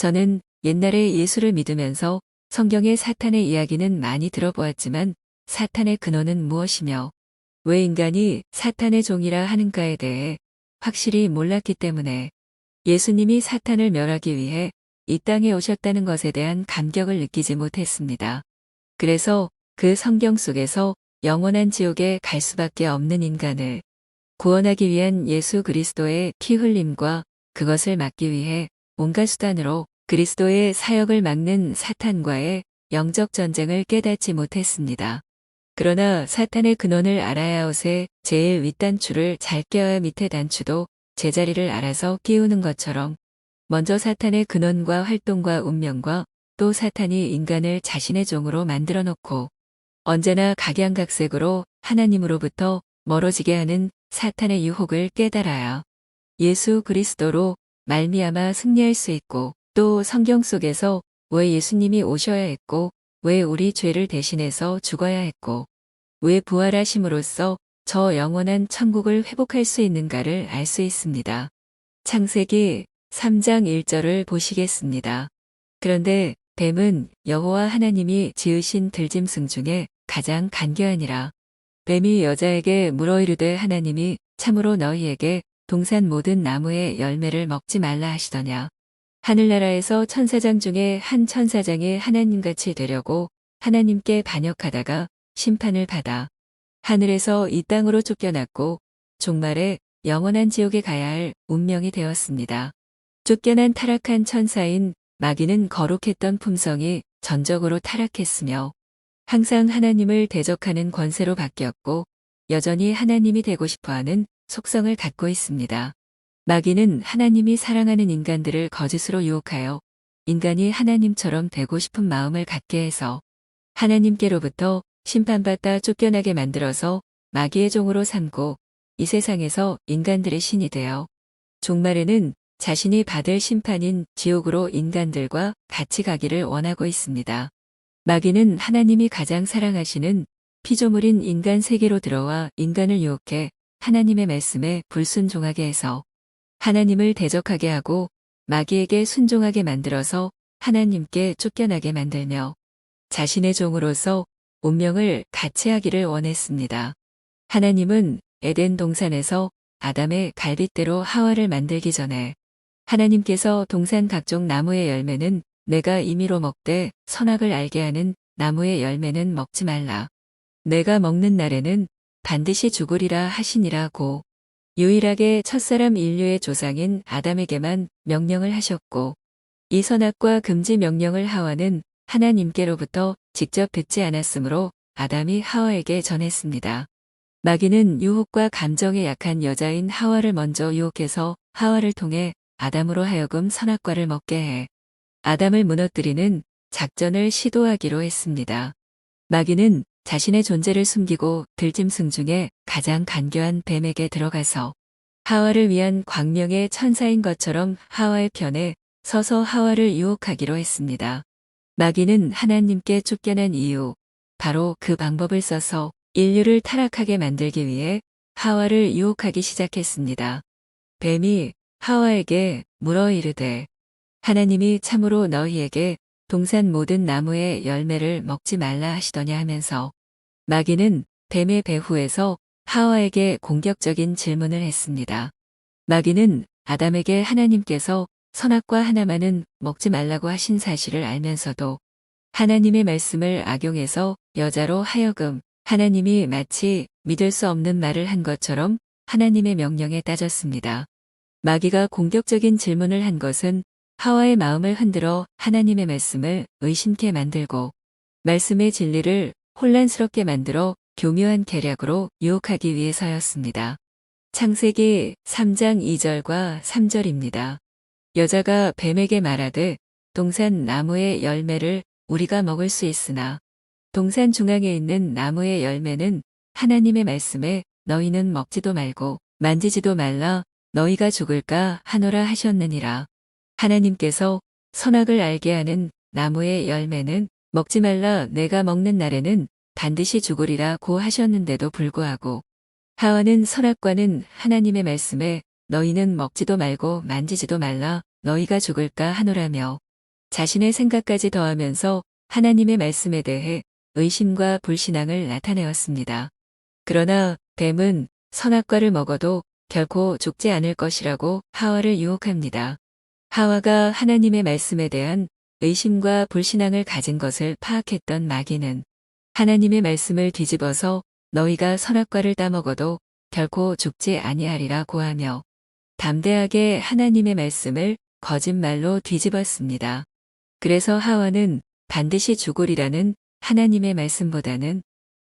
저는 옛날에 예수를 믿으면서 성경의 사탄의 이야기는 많이 들어보았지만 사탄의 근원은 무엇이며 왜 인간이 사탄의 종이라 하는가에 대해 확실히 몰랐기 때문에 예수님이 사탄을 멸하기 위해 이 땅에 오셨다는 것에 대한 감격을 느끼지 못했습니다. 그래서 그 성경 속에서 영원한 지옥에 갈 수밖에 없는 인간을 구원하기 위한 예수 그리스도의 피 흘림과 그것을 막기 위해 온갖 수단으로 그리스도의 사역을 막는 사탄과의 영적 전쟁을 깨닫지 못했습니다. 그러나 사탄의 근원을 알아야 옷의 제일 윗단추를 잘 껴야 밑에 단추도 제자리를 알아서 끼우는 것처럼 먼저 사탄의 근원과 활동과 운명과 또 사탄이 인간을 자신의 종으로 만들어 놓고 언제나 각양각색으로 하나님으로부터 멀어지게 하는 사탄의 유혹을 깨달아야 예수 그리스도로 말미암아 승리할 수 있고 또 성경 속에서 왜 예수님이 오셔야 했고 왜 우리 죄를 대신해서 죽어야 했고 왜 부활하심으로써 저 영원한 천국을 회복할 수 있는가를 알 수 있습니다. 창세기 3장 1절을 보시겠습니다. 그런데 뱀은 여호와 하나님이 지으신 들짐승 중에 가장 간교하니라. 뱀이 여자에게 물어 이르되 하나님이 참으로 너희에게 동산 모든 나무의 열매를 먹지 말라 하시더냐. 하늘나라에서 천사장 중에 한 천사장이 하나님같이 되려고 하나님께 반역하다가 심판을 받아 하늘에서 이 땅으로 쫓겨났고 종말에 영원한 지옥에 가야 할 운명이 되었습니다. 쫓겨난 타락한 천사인 마귀는 거룩했던 품성이 전적으로 타락했으며 항상 하나님을 대적하는 권세로 바뀌었고 여전히 하나님이 되고 싶어하는 속성을 갖고 있습니다. 마귀는 하나님이 사랑하는 인간들을 거짓으로 유혹하여 인간이 하나님처럼 되고 싶은 마음을 갖게 해서 하나님께로부터 심판받다 쫓겨나게 만들어서 마귀의 종으로 삼고 이 세상에서 인간들의 신이 되어 종말에는 자신이 받을 심판인 지옥으로 인간들과 같이 가기를 원하고 있습니다. 마귀는 하나님이 가장 사랑하시는 피조물인 인간 세계로 들어와 인간을 유혹해 하나님의 말씀에 불순종하게 해서 하나님을 대적하게 하고 마귀에게 순종하게 만들어서 하나님께 쫓겨나게 만들며 자신의 종으로서 운명을 같이 하기를 원했습니다. 하나님은 에덴 동산에서 아담의 갈빗대로 하와를 만들기 전에 하나님께서 동산 각종 나무의 열매는 내가 임의로 먹되 선악을 알게 하는 나무의 열매는 먹지 말라. 내가 먹는 날에는 반드시 죽으리라 하시니라고 유일하게 첫사람 인류의 조상인 아담에게만 명령을 하셨고 이 선악과 금지 명령을 하와는 하나님께로부터 직접 듣지 않았으므로 아담이 하와에게 전했습니다. 마귀는 유혹과 감정에 약한 여자인 하와를 먼저 유혹해서 하와를 통해 아담으로 하여금 선악과를 먹게 해 아담을 무너뜨리는 작전을 시도하기로 했습니다. 마귀는 자신의 존재를 숨기고 들짐승 중에 가장 간교한 뱀에게 들어가서 하와를 위한 광명의 천사인 것처럼 하와의 편에 서서 하와를 유혹하기로 했습니다. 마귀는 하나님께 쫓겨난 이유, 바로 그 방법을 써서 인류를 타락하게 만들기 위해 하와를 유혹하기 시작했습니다. 뱀이 하와에게 물어 이르되 하나님이 참으로 너희에게 동산 모든 나무의 열매를 먹지 말라 하시더냐 하면서 마귀는 뱀의 배후에서 하와에게 공격적인 질문을 했습니다. 마귀는 아담에게 하나님께서 선악과 하나만은 먹지 말라고 하신 사실을 알면서도 하나님의 말씀을 악용해서 여자로 하여금 하나님이 마치 믿을 수 없는 말을 한 것처럼 하나님의 명령에 따졌습니다. 마귀가 공격적인 질문을 한 것은 하와의 마음을 흔들어 하나님의 말씀을 의심케 만들고 말씀의 진리를 혼란스럽게 만들어 교묘한 계략으로 유혹하기 위해서였습니다. 창세기 3장 2절과 3절입니다. 여자가 뱀에게 말하되 동산 나무의 열매를 우리가 먹을 수 있으나 동산 중앙에 있는 나무의 열매는 하나님의 말씀에 너희는 먹지도 말고 만지지도 말라 너희가 죽을까 하노라 하셨느니라. 하나님께서 선악을 알게 하는 나무의 열매는 먹지 말라 내가 먹는 날에는 반드시 죽으리라고 하셨는데도 불구하고 하와는 선악과는 하나님의 말씀에 너희는 먹지도 말고 만지지도 말라 너희가 죽을까 하노라며 자신의 생각까지 더하면서 하나님의 말씀에 대해 의심과 불신앙을 나타내었습니다. 그러나 뱀은 선악과를 먹어도 결코 죽지 않을 것이라고 하와를 유혹합니다. 하와가 하나님의 말씀에 대한 의심과 불신앙을 가진 것을 파악했던 마귀는 하나님의 말씀을 뒤집어서 너희가 선악과를 따먹어도 결코 죽지 아니하리라 고하며 담대하게 하나님의 말씀을 거짓말로 뒤집었습니다. 그래서 하와는 반드시 죽으리라는 하나님의 말씀보다는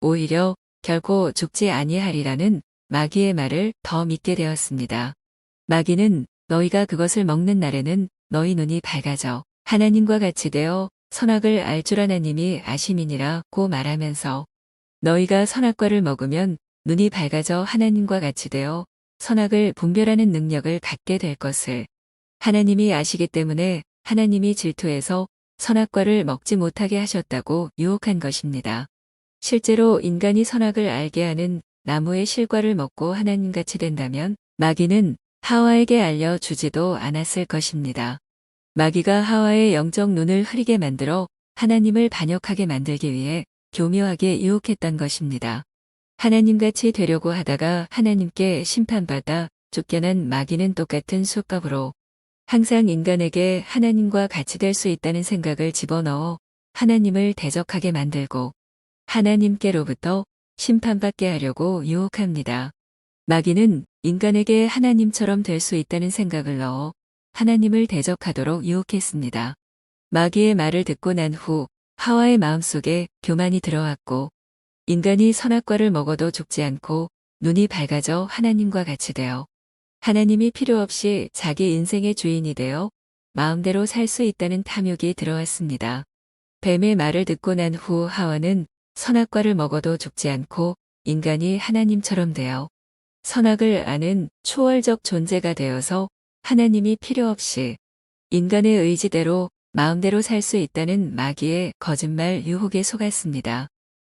오히려 결코 죽지 아니하리라는 마귀의 말을 더 믿게 되었습니다. 마귀는 너희가 그것을 먹는 날에는 너희 눈이 밝아져 하나님과 같이 되어 선악을 알 줄 하나님이 아심이니라고 말하면서 너희가 선악과를 먹으면 눈이 밝아져 하나님과 같이 되어 선악을 분별하는 능력을 갖게 될 것을 하나님이 아시기 때문에 하나님이 질투해서 선악과를 먹지 못하게 하셨다고 유혹한 것입니다. 실제로 인간이 선악을 알게 하는 나무의 실과를 먹고 하나님같이 된다면 마귀는 하와에게 알려주지도 않았을 것입니다. 마귀가 하와의 영적 눈을 흐리게 만들어 하나님을 반역하게 만들기 위해 교묘하게 유혹했던 것입니다. 하나님같이 되려고 하다가 하나님께 심판받아 쫓겨난 마귀는 똑같은 수법으로 항상 인간에게 하나님과 같이 될 수 있다는 생각을 집어넣어 하나님을 대적하게 만들고 하나님께로부터 심판받게 하려고 유혹합니다. 마귀는 인간에게 하나님처럼 될 수 있다는 생각을 넣어 하나님을 대적하도록 유혹했습니다. 마귀의 말을 듣고 난 후 하와의 마음속에 교만이 들어왔고 인간이 선악과를 먹어도 죽지 않고 눈이 밝아져 하나님과 같이 되어 하나님이 필요 없이 자기 인생의 주인이 되어 마음대로 살 수 있다는 탐욕이 들어왔습니다. 뱀의 말을 듣고 난 후 하와는 선악과를 먹어도 죽지 않고 인간이 하나님처럼 되어 선악을 아는 초월적 존재가 되어서 하나님이 필요 없이 인간의 의지대로 마음대로 살 수 있다는 마귀의 거짓말 유혹에 속았습니다.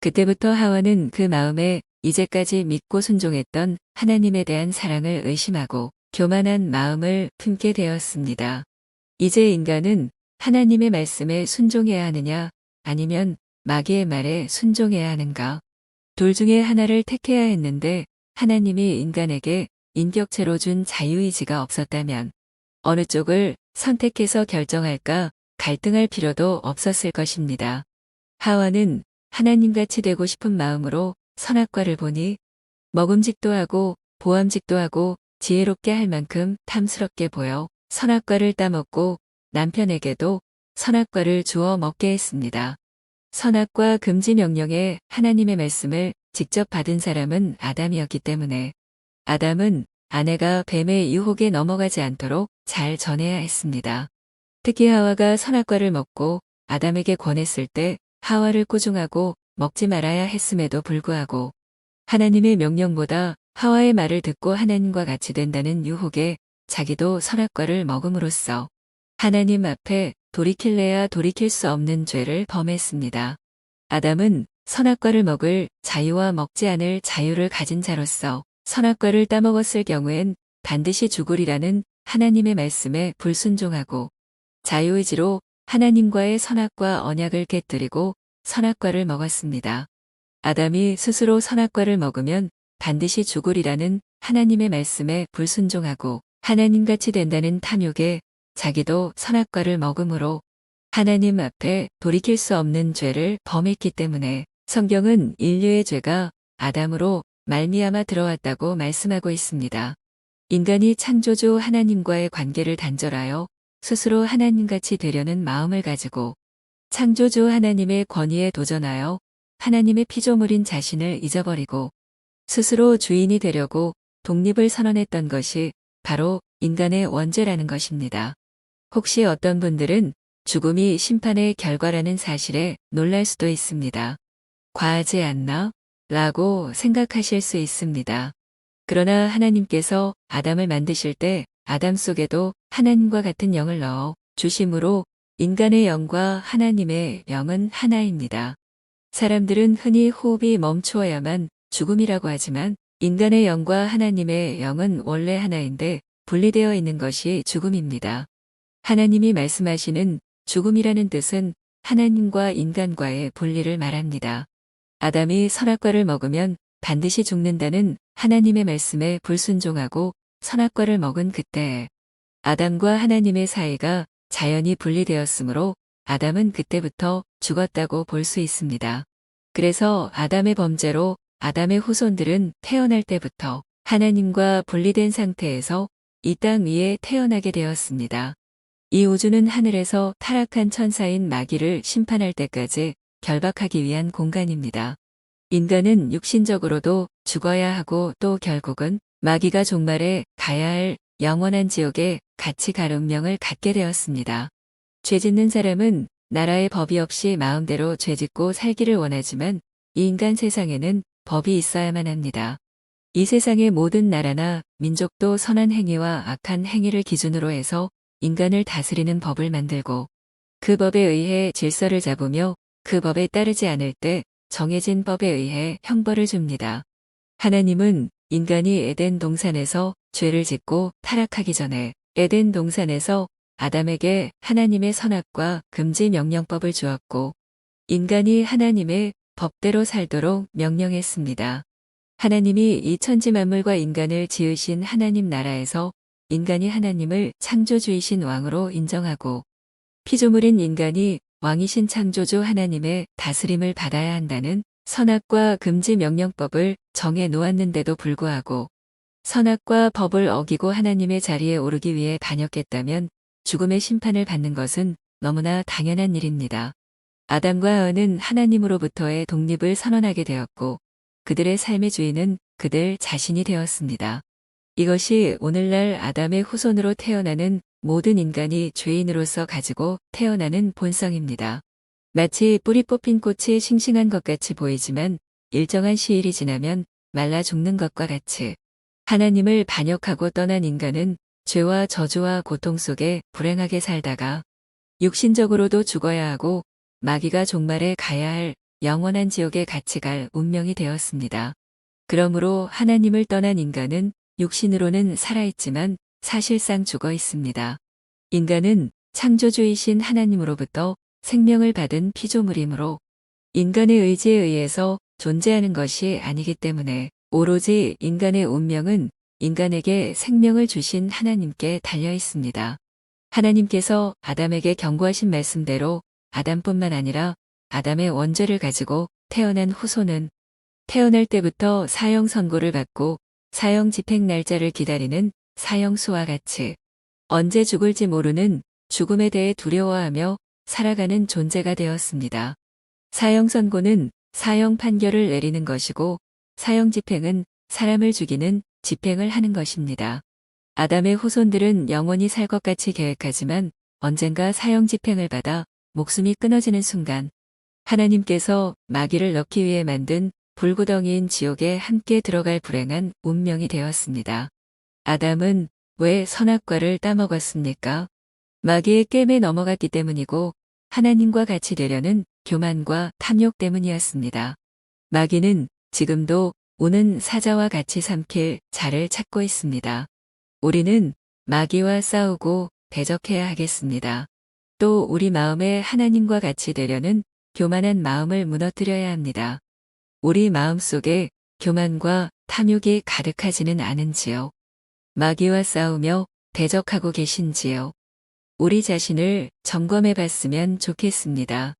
그때부터 하와는 그 마음에 이제까지 믿고 순종했던 하나님에 대한 사랑을 의심하고 교만한 마음을 품게 되었습니다. 이제 인간은 하나님의 말씀에 순종해야 하느냐 아니면 마귀의 말에 순종해야 하는가? 둘 중에 하나를 택해야 했는데 하나님이 인간에게 인격체로 준 자유의지가 없었다면 어느 쪽을 선택해서 결정할까 갈등할 필요도 없었을 것입니다. 하와는 하나님같이 되고 싶은 마음으로 선악과를 보니 먹음직도 하고 보암직도 하고 지혜롭게 할 만큼 탐스럽게 보여 선악과를 따먹고 남편에게도 선악과를 주어 먹게 했습니다. 선악과 금지 명령에 하나님의 말씀을 직접 받은 사람은 아담이었기 때문에 아담은 아내가 뱀의 유혹에 넘어가지 않도록 잘 전해야 했습니다. 특히 하와가 선악과를 먹고 아담에게 권했을 때 하와를 꾸중하고 먹지 말아야 했음에도 불구하고 하나님의 명령보다 하와의 말을 듣고 하나님과 같이 된다는 유혹에 자기도 선악과를 먹음으로써 하나님 앞에 돌이킬래야 돌이킬 수 없는 죄를 범했습니다. 아담은 선악과를 먹을 자유와 먹지 않을 자유를 가진 자로서 선악과를 따먹었을 경우엔 반드시 죽으리라는 하나님의 말씀에 불순종하고 자유의지로 하나님과의 선악과 언약을 깨뜨리고 선악과를 먹었습니다. 아담이 스스로 선악과를 먹으면 반드시 죽으리라는 하나님의 말씀에 불순종하고 하나님같이 된다는 탐욕에 자기도 선악과를 먹음으로 하나님 앞에 돌이킬 수 없는 죄를 범했기 때문에 성경은 인류의 죄가 아담으로 말미암아 들어왔다고 말씀하고 있습니다. 인간이 창조주 하나님과의 관계를 단절하여 스스로 하나님같이 되려는 마음을 가지고 창조주 하나님의 권위에 도전하여 하나님의 피조물인 자신을 잊어버리고 스스로 주인이 되려고 독립을 선언했던 것이 바로 인간의 원죄라는 것입니다. 혹시 어떤 분들은 죽음이 심판의 결과라는 사실에 놀랄 수도 있습니다. 과하지 않나? 라고 생각하실 수 있습니다. 그러나 하나님께서 아담을 만드실 때 아담 속에도 하나님과 같은 영을 넣어 주심으로 인간의 영과 하나님의 영은 하나입니다. 사람들은 흔히 호흡이 멈추어야만 죽음이라고 하지만 인간의 영과 하나님의 영은 원래 하나인데 분리되어 있는 것이 죽음입니다. 하나님이 말씀하시는 죽음이라는 뜻은 하나님과 인간과의 분리를 말합니다. 아담이 선악과를 먹으면 반드시 죽는다는 하나님의 말씀에 불순종하고 선악과를 먹은 그때에 아담과 하나님의 사이가 자연히 분리되었으므로 아담은 그때부터 죽었다고 볼 수 있습니다. 그래서 아담의 범죄로 아담의 후손들은 태어날 때부터 하나님과 분리된 상태에서 이 땅 위에 태어나게 되었습니다. 이 우주는 하늘에서 타락한 천사인 마귀를 심판할 때까지 결박하기 위한 공간입니다. 인간은 육신적으로도 죽어야 하고 또 결국은 마귀가 종말에 가야 할 영원한 지옥에 같이 갈 운명을 갖게 되었습니다. 죄 짓는 사람은 나라의 법이 없이 마음대로 죄 짓고 살기를 원하지만 이 인간 세상에는 법이 있어야만 합니다. 이 세상의 모든 나라나 민족도 선한 행위와 악한 행위를 기준으로 해서 인간을 다스리는 법을 만들고 그 법에 의해 질서를 잡으며 그 법에 따르지 않을 때 정해진 법에 의해 형벌을 줍니다. 하나님은 인간이 에덴 동산에서 죄를 짓고 타락하기 전에 에덴 동산에서 아담에게 하나님의 선악과 금지 명령법을 주었고 인간이 하나님의 법대로 살도록 명령했습니다. 하나님이 이 천지 만물과 인간을 지으신 하나님 나라에서 인간이 하나님을 창조주이신 왕으로 인정하고 피조물인 인간이 왕이신 창조주 하나님의 다스림을 받아야 한다는 선악과 금지 명령법을 정해 놓았는데도 불구하고 선악과 법을 어기고 하나님의 자리에 오르기 위해 다녔겠다면 죽음의 심판을 받는 것은 너무나 당연한 일입니다. 아담과 하와는 하나님으로부터의 독립을 선언하게 되었고 그들의 삶의 주인은 그들 자신이 되었습니다. 이것이 오늘날 아담의 후손으로 태어나는 모든 인간이 죄인으로서 가지고 태어나는 본성입니다. 마치 뿌리 뽑힌 꽃이 싱싱한 것 같이 보이지만 일정한 시일이 지나면 말라 죽는 것과 같이 하나님을 반역하고 떠난 인간은 죄와 저주와 고통 속에 불행하게 살다가 육신적으로도 죽어야 하고 마귀가 종말에 가야 할 영원한 지옥에 같이 갈 운명이 되었습니다. 그러므로 하나님을 떠난 인간은 육신으로는 살아있지만 사실상 죽어 있습니다. 인간은 창조주이신 하나님으로부터 생명을 받은 피조물이므로 인간의 의지에 의해서 존재하는 것이 아니기 때문에 오로지 인간의 운명은 인간에게 생명을 주신 하나님께 달려 있습니다. 하나님께서 아담에게 경고하신 말씀대로 아담뿐만 아니라 아담의 원죄를 가지고 태어난 후손은 태어날 때부터 사형 선고를 받고 사형 집행 날짜를 기다리는 사형수와 같이 언제 죽을지 모르는 죽음에 대해 두려워하며 살아가는 존재가 되었습니다. 사형 선고는 사형 판결을 내리는 것이고 사형 집행은 사람을 죽이는 집행을 하는 것입니다. 아담의 후손들은 영원히 살 것 같이 계획하지만 언젠가 사형 집행을 받아 목숨이 끊어지는 순간 하나님께서 마귀를 넣기 위해 만든 불구덩이인 지옥에 함께 들어갈 불행한 운명이 되었습니다. 아담은 왜 선악과를 따먹었습니까? 마귀의 꿰매 넘어갔기 때문이고 하나님과 같이 되려는 교만과 탐욕 때문이었습니다. 마귀는 지금도 오는 사자와 같이 삼킬 자를 찾고 있습니다. 우리는 마귀와 싸우고 대적해야 하겠습니다. 또 우리 마음에 하나님과 같이 되려는 교만한 마음을 무너뜨려야 합니다. 우리 마음 속에 교만과 탐욕이 가득하지는 않은지요. 마귀와 싸우며 대적하고 계신지요. 우리 자신을 점검해 봤으면 좋겠습니다.